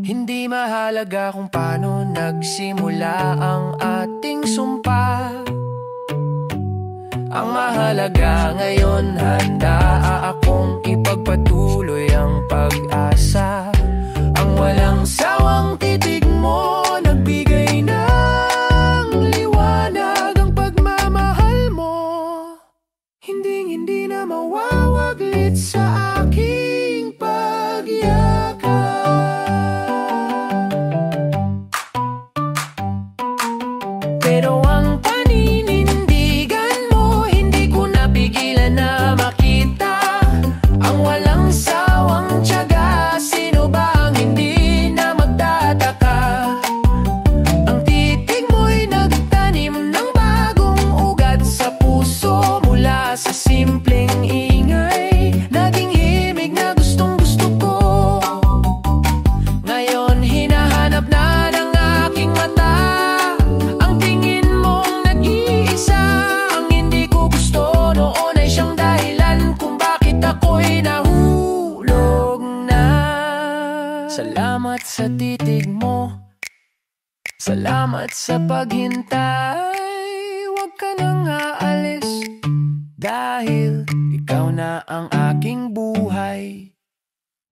Hindi mahalaga kung paano nagsimula ang ating sumpa. Ang mahalaga ngayon, handa akong ipagpatuloy ang pag-asa. Ang walang sawang titig mo, nagbigay ng liwanag. Ang pagmamahal mo, hindi na mawawaglit sa aking pagyakap. Pero ang paninindigan mo, hindi ko napigilan na makita. Ang walang sawang tiyaga, sino ba ang hindi na magtataka? Ang titig mo'y nagtanim ng bagong ugat sa puso. Mula sa simpleng ingay, naging himig na gustong-gusto ko. Ngayon hinahanap na ng aking mata ang tingin mong nag-iisa. Ang hindi ko gusto noon ay siyang dahilan kung bakit ako'y nahulog na. Salamat sa titig mo, salamat sa paghintay.